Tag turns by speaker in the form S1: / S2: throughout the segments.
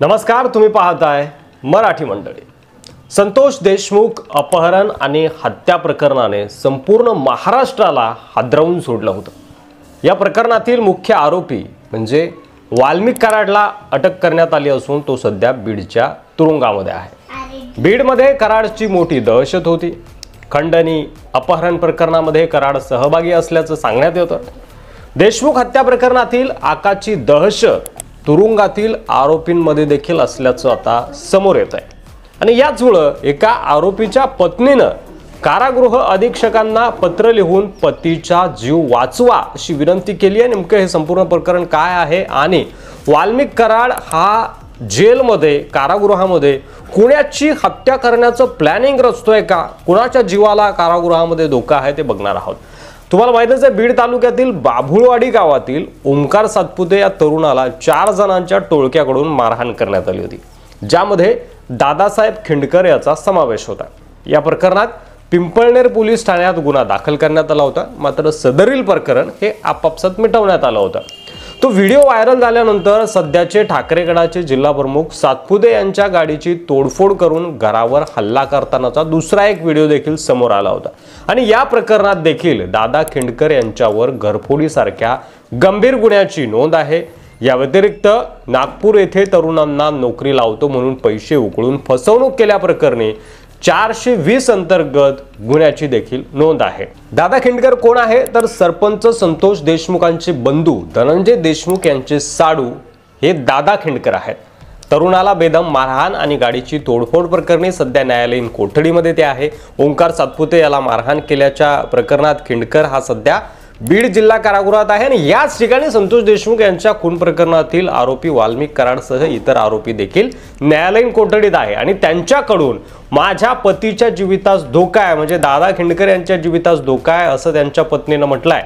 S1: नमस्कार, तुम्ही पाहताय मराठी मंडळी। संतोष देशमुख अपहरण आणि हत्या प्रकरणाने संपूर्ण महाराष्ट्राला हादरवून सोडलं होतं। या प्रकरणातील मुख्य आरोपी म्हणजे वाल्मिक कराडला अटक करण्यात आली असून तो सध्या बीडच्या तुरुंगामध्ये आहे। बीडमध्ये कराडची मोठी दहशत होती। खंडणी अपहरण प्रकरणामध्ये कराड सहभागी असल्याचं सांगण्यात येतं। देशमुख हत्या प्रकरणातील आकाची दहशत तुरुंगातील आरोपींमध्ये देखील असल्याचं आता समोर येत आहे आणि याचमुळे एका आरोपीच्या पत्नीने कारागृह अधीक्षकांना पत्र लिहून पतीचा जीव वाचवा अशी विनंती केली आहे। नेमकं हे संपूर्ण प्रकरण काय आहे आणि वाल्मिक कराड हा जेलमध्ये कारागृहामध्ये कुणाची हत्या करण्याचं प्लॅनिंग रचतोय का, कुणाच्या जीवाला कारागृहामध्ये धोका आहे ते बघणार आहोत। तुम्हाला माहितीच आहे, बीड तालुक्यातील बाभुळवाडी गावातील ओंकार सातपुते या तरुणाला 4 जणांच्या टोळक्याकडून मारहाण करण्यात आली होती, ज्यामध्ये दादासाहेब खिंडकर याचा समावेश होता। या प्रकरणात पिंपळनेर पोलीस ठाण्यात गुन्हा दाखल करण्यात आला होता, मात्र सदरील प्रकरण हे आपापसात मिटवण्यात आलं होतं। तो व्हिडिओ व्हायरल झाल्यानंतर सध्याचे ठाकरे गटाचे जिल्हा प्रमुख सातपुते यांच्या गाडीची तोडफोड करून घरावर हल्ला करतानाचा दुसरा एक व्हिडिओ देखील समोर आला होता आणि या प्रकरणात देखील दादा खिंडकर यांच्यावर घरफोडीसारख्या गंभीर गुन्ह्याची नोंद आहे। या व्यतिरिक्त नागपूर येथे तरुणांना नोकरी लावतो म्हणून पैसे उकळून फसवणूक केल्याप्रकरणी 420 अंतर्गत गुन्ह्याची देखील नोंद आहे। दादा खिंडकर कोण आहे तर सरपंच संतोष देशमुखांचे बंधू धनंजय देशमुख यांचे साडू हे दादा खिंडकर आहेत। तरुणाला बेदम मारहाण आणि गाडीची तोडफोड प्रकरणी सध्या न्यायालयीन कोठडीमध्ये ते आहे। ओंकार सातपुते याला मारहाण केल्याच्या प्रकरणात खिंडकर हा सध्या बीड जिल्हा कारागृहात आहे आणि याच ठिकाणी संतोष देशमुख यांच्या खून प्रकरणातील आरोपी वाल्मिक कराडसह इतर आरोपी देखील न्यायालयीन कोठडीत आहे आणि त्यांच्याकडून माझ्या पतीच्या जीवितास धोका आहे, म्हणजे दादा खिंडकर यांच्या जीवितास धोका आहे असं त्यांच्या पत्नीने म्हटलंय।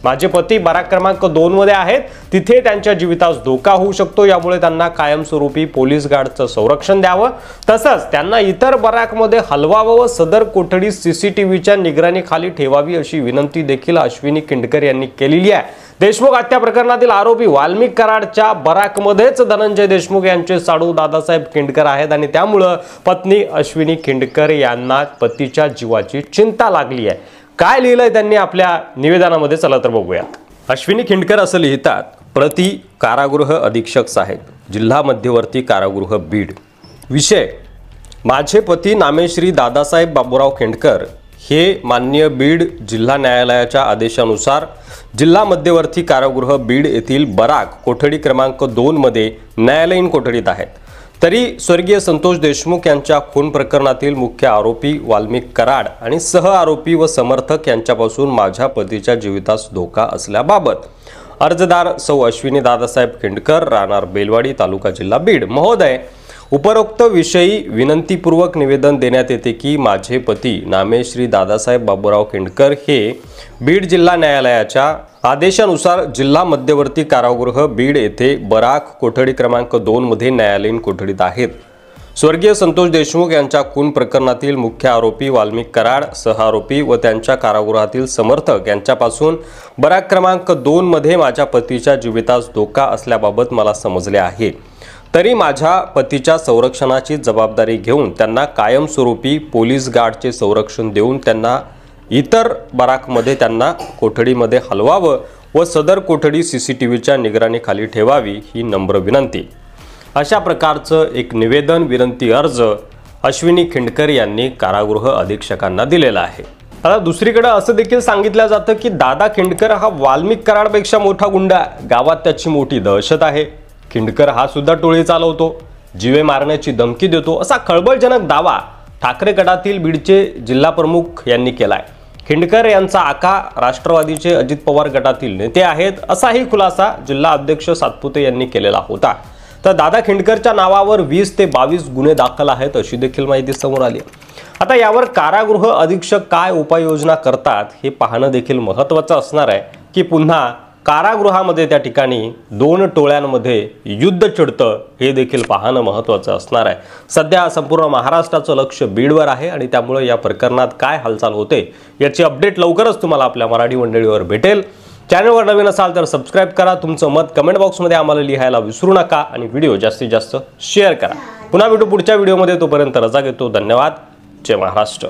S1: माझे पती बराक क्रमांक 2 मध्ये आहेत, तिथे त्यांच्या जीवितास धोका होऊ शकतो, यामुळे त्यांना कायमस्वरूपी पोलीस गार्डचं संरक्षण द्यावं, तसंच त्यांना इतर बराकमध्ये हलवावं व सदर कोठडी सीसीटीव्हीच्या निगराणीखाली ठेवावी अशी विनंती देखील अश्विनी खिंडकर यांनी केलेली आहे। देशमुख हत्या प्रकरणातील आरोपी वाल्मिक कराडच्या बराकमध्येच धनंजय देशमुख यांचे साडू दादासाहेब खिंडकर आहेत आणि त्यामुळे पत्नी अश्विनी खिंडकर यांना पतीच्या जीवाची चिंता लागली आहे। काय लिहिलंय त्यांनी आपल्या निवेदनामध्ये, चला तर बघूयात। अश्विनी खिंडकर असं लिहितात, प्रति कारागृह अधीक्षक साहेब, जिल्हा मध्यवर्ती कारागृह बीड। विषय, माझे पती नामे श्री दादासाहेब बाबूराव खिंडकर हे माननीय बीड जिल्हा न्यायालयाच्या आदेशानुसार जिल्हा मध्यवर्ती कारागृह बीड येथील बराक कोठडी क्रमांक 2 मध्ये न्यायालयीन कोठडीत आहेत। तरी स्वर्गीय संतोष देशमुख यांच्या खून प्रकरणातील मुख्य आरोपी वाल्मिक कराड आणि सह आरोपी व समर्थक यांच्यापासून माझ्या पतीच्या जीवितास धोका असल्याबाबत अर्जदार सौ अश्विनी दादासाहेब खिंडकर, राहणार बेलवाडी, तालुका जिल्हा बीड महोदय, उपरोक्त विषयी विनंतीपूर्वक निवेदन देण्यात येते की माझे पती नामे श्री दादासाहेब बाबूराव खिंडकर हे बीड जिल्हा न्यायालयाच्या आदेशानुसार जिल्हा मध्यवर्ती कारागृह बीड येथे बराक कोठडी क्रमांक 2 मध्ये न्यायालयीन कोठडीत आहेत। स्वर्गीय संतोष देशमुख यांच्या खून प्रकरणातील मुख्य आरोपी वाल्मिक कराड, सह आरोपी व त्यांच्या कारागृहातील समर्थक यांच्यापासून बराक क्रमांक 2 मध्ये माझ्या पतीच्या जीवितास धोका असल्याबाबत मला समजले आहे। तरी माझ्या पतीच्या संरक्षणाची जबाबदारी घेऊन त्यांना कायमस्वरूपी पोलीस गार्डचे संरक्षण देऊन त्यांना इतर बराकमध्ये त्यांना कोठडीमध्ये हलवावं व सदर कोठडी सीसीटीव्हीच्या निगराणीखाली ठेवावी ही नम्र विनंती, अशा प्रकारचं एक निवेदन विनंती अर्ज अश्विनी खिंडकर यांनी कारागृह अधीक्षकांना दिलेला आहे। आता दुसरीकडे असं देखील सांगितलं जातं की दादा खिंडकर हा वाल्मिक कराडपेक्षा मोठा गुंडा आहे, गावात त्याची मोठी दहशत आहे। खिंडकर हा सुद्धा टोळी चालवतो, जीवे मारण्याची धमकी देतो, असा खळबळजनक दावा ठाकरे गटातील बीडचे जिल्हा प्रमुख यांनी केलाय। खिंडकर यांचा आका राष्ट्रवादीचे अजित पवार गटातील नेते आहेत, असाही खुलासा जिल्हा अध्यक्ष सातपुते यांनी केलेला होता। तर दादा खिंडकरच्या नावावर 20 ते 22 गुन्हे दाखल आहेत अशी देखील माहिती समोर आली। आता यावर कारागृह अधीक्षक काय उपाययोजना करतात हे पाहणं देखील महत्त्वाचं असणार आहे की पुन्हा कारागृहामध्ये त्या ठिकाणी 2 टोळ्यांमध्ये युद्ध चिडतं हे देखील पाहणं महत्त्वाचं असणार आहे। सध्या संपूर्ण महाराष्ट्राचं लक्ष बीडवर आहे आणि त्यामुळे या प्रकरणात काय हालचाल होते याची अपडेट लवकरच तुम्हाला आपल्या मराठी मंडळीवर भेटेल। चॅनलवर नवीन असाल तर सबस्क्राईब करा, तुमचं मत कमेंट बॉक्समध्ये आम्हाला लिहायला विसरू नका आणि व्हिडिओ जास्तीत जास्त शेअर करा. पुन्हा भेटू पुढच्या व्हिडिओमध्ये, तोपर्यंत रजा घेतो. धन्यवाद. जय महाराष्ट्र.